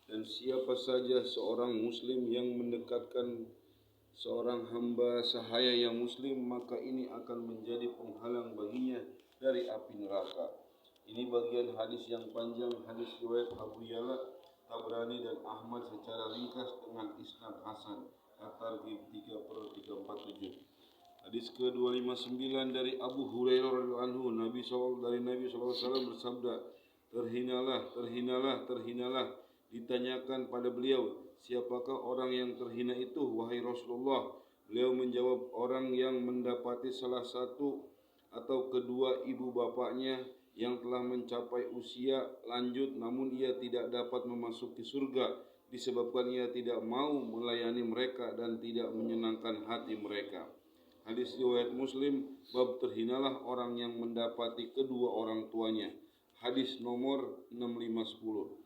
Dan siapa saja seorang muslim yang mendekatkan seorang hamba sahaya yang muslim, maka ini akan menjadi penghalang baginya dari api neraka. Ini bagian hadis yang panjang, hadis riwayat Abu Ya'la, Tabrani dan Ahmad secara ringkas dengan isnad hasan. At-Targhib 3/347. Hadis ke-259 dari Abu Hurairah radhiyallahu anhu, Nabi SAW bersabda, terhinalah. Ditanyakan pada beliau, siapakah orang yang terhina itu, wahai Rasulullah? Beliau menjawab, orang yang mendapati salah satu atau kedua ibu bapaknya yang telah mencapai usia lanjut namun ia tidak dapat memasuki surga disebabkan ia tidak mau melayani mereka dan tidak menyenangkan hati mereka. Hadis riwayat Muslim, bab terhinalah orang yang mendapati kedua orang tuanya. Hadis nomor 6510.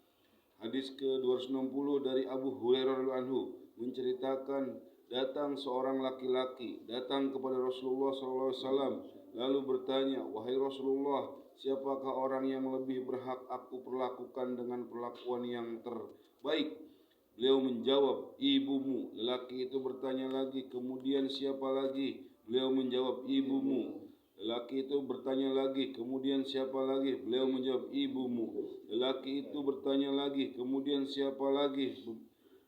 Hadis ke-260 dari Abu Hurairah radhiyallahu anhu menceritakan, datang seorang laki-laki datang kepada Rasulullah SAW lalu bertanya, wahai Rasulullah, siapakah orang yang lebih berhak aku perlakukan dengan perlakuan yang terbaik? Beliau menjawab, ibumu. Lelaki itu bertanya lagi, kemudian siapa lagi? Beliau menjawab, ibumu. Lelaki itu bertanya lagi, kemudian siapa lagi? Beliau menjawab, ibumu. Lelaki itu bertanya lagi, kemudian siapa lagi?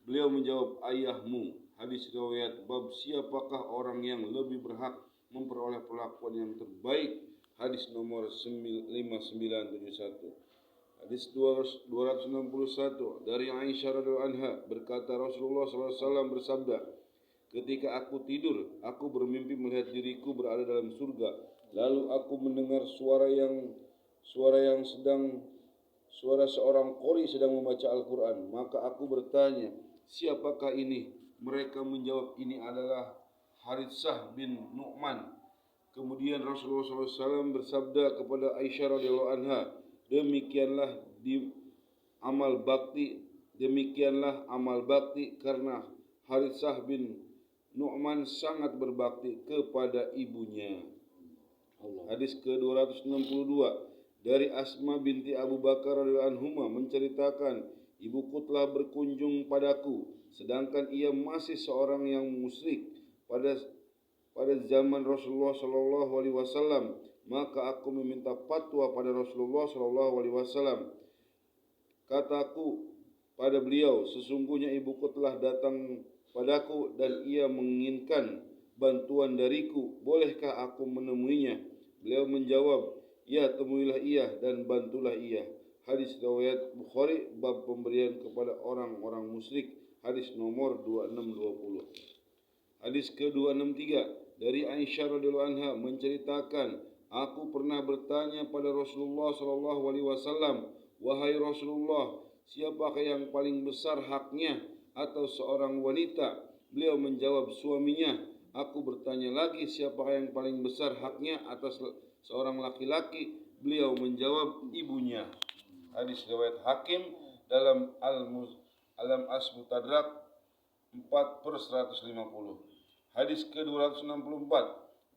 Beliau menjawab, ayahmu. Hadis riwayat bab siapakah orang yang lebih berhak memperoleh perlakuan yang terbaik. Hadis nomor 5971. Hadis 261 dari Aisyah radhiyallahu anha berkata, Rasulullah SAW bersabda, ketika aku tidur, aku bermimpi melihat diriku berada dalam surga. Lalu aku mendengar suara seorang qori sedang membaca Al-Quran. Maka aku bertanya, siapakah ini? Mereka menjawab, ini adalah Haritsah bin Nu'man. Kemudian Rasulullah SAW bersabda kepada Aisyah radhiyallahu anha, demikianlah amal bakti karena Haritsah bin Nu'man sangat berbakti kepada ibunya. Hadis ke-262 dari Asma binti Abu Bakar radhiyallahu anhuma menceritakan, ibuku telah berkunjung padaku sedangkan ia masih seorang yang musyrik pada zaman Rasulullah sallallahu alaihi wasallam. Maka aku meminta fatwa pada Rasulullah sallallahu alaihi wasallam. Kataku pada beliau, sesungguhnya ibuku telah datang padaku dan ia menginginkan bantuan dariku. Bolehkah aku menemuinya? Beliau menjawab, ya, temuilah ia dan bantulah ia. Hadis riwayat Bukhari, bab pemberian kepada orang-orang musyrik. Hadis nomor 2620. Hadis ke-263 dari Aisyah radhiyallahu anha menceritakan, aku pernah bertanya pada Rasulullah sallallahu alaihi wasallam, wahai Rasulullah, siapakah yang paling besar haknya atau seorang wanita? Beliau menjawab, suaminya. Aku bertanya lagi, siapakah yang paling besar haknya atas seorang laki-laki? Beliau menjawab, ibunya. Hadis riwayat Hakim dalam Al-Mustadrak 4/150. Hadis ke-264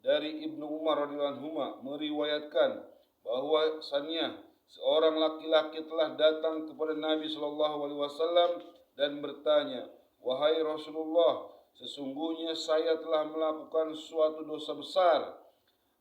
dari Ibnu Umar radhiyallahu anhu meriwayatkan bahwasannya seorang laki-laki telah datang kepada Nabi sallallahu alaihi wasallam dan bertanya, wahai Rasulullah, sesungguhnya saya telah melakukan suatu dosa besar.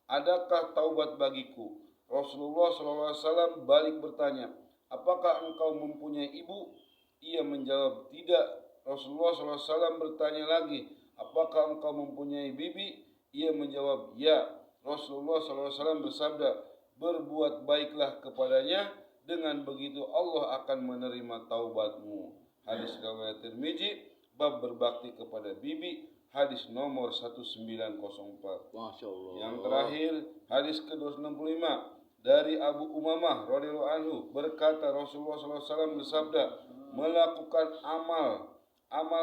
Adakah taubat bagiku? Rasulullah SAW balik bertanya, apakah engkau mempunyai ibu? Ia menjawab, tidak. Rasulullah SAW bertanya lagi, apakah engkau mempunyai bibi? Ia menjawab, ya. Rasulullah SAW bersabda, berbuat baiklah kepadanya, dengan begitu Allah akan menerima taubatmu. Hadis riwayat Tirmizi, bab berbakti kepada bibi, hadis nomor 1904. Masya Allah. Yang terakhir, hadis ke-265 dari Abu Umamah radhiyallahu anhu berkata, Rasulullah SAW bersabda, melakukan amal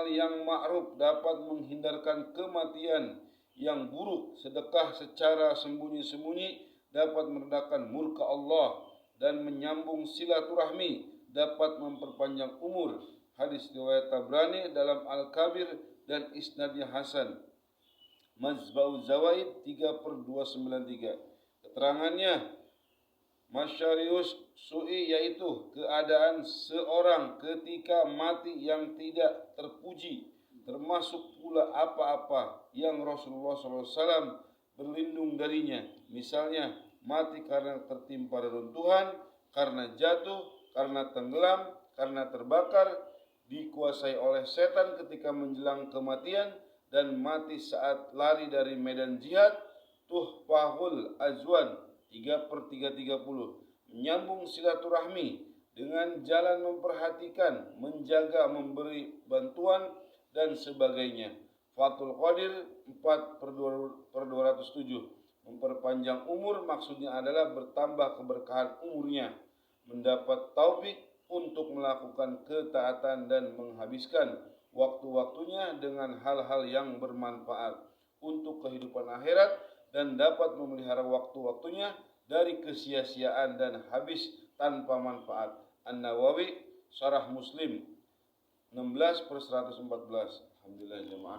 yang ma'ruf dapat menghindarkan kematian yang buruk. Sedekah secara sembunyi-sembunyi dapat meredakan murka Allah, dan menyambung silaturahmi dapat memperpanjang umur. Hadis riwayat Tabrani dalam Al-Kabir dan isnadnya hasan. Mazba'uz Zawaid 3/293. Keterangannya, Masyarius su'i yaitu keadaan seorang ketika mati yang tidak terpuji, termasuk pula apa-apa yang Rasulullah SAW berlindung darinya. Misalnya mati karena tertimpa reruntuhan, karena jatuh, karena tenggelam, karena terbakar, dikuasai oleh setan ketika menjelang kematian, dan mati saat lari dari medan jihad. Tuhfahul Azwan 3/330, menyambung silaturahmi dengan jalan memperhatikan, menjaga, memberi bantuan dan sebagainya. Fathul Qadir 4/207, memperpanjang umur maksudnya adalah bertambah keberkahan umurnya, mendapat taufik untuk melakukan ketaatan dan menghabiskan waktu-waktunya dengan hal-hal yang bermanfaat untuk kehidupan akhirat, dan dapat memelihara waktu-waktunya dari kesia-siaan dan habis tanpa manfaat. An-Nawawi Syarah Muslim 16/114. Alhamdulillah jemaah.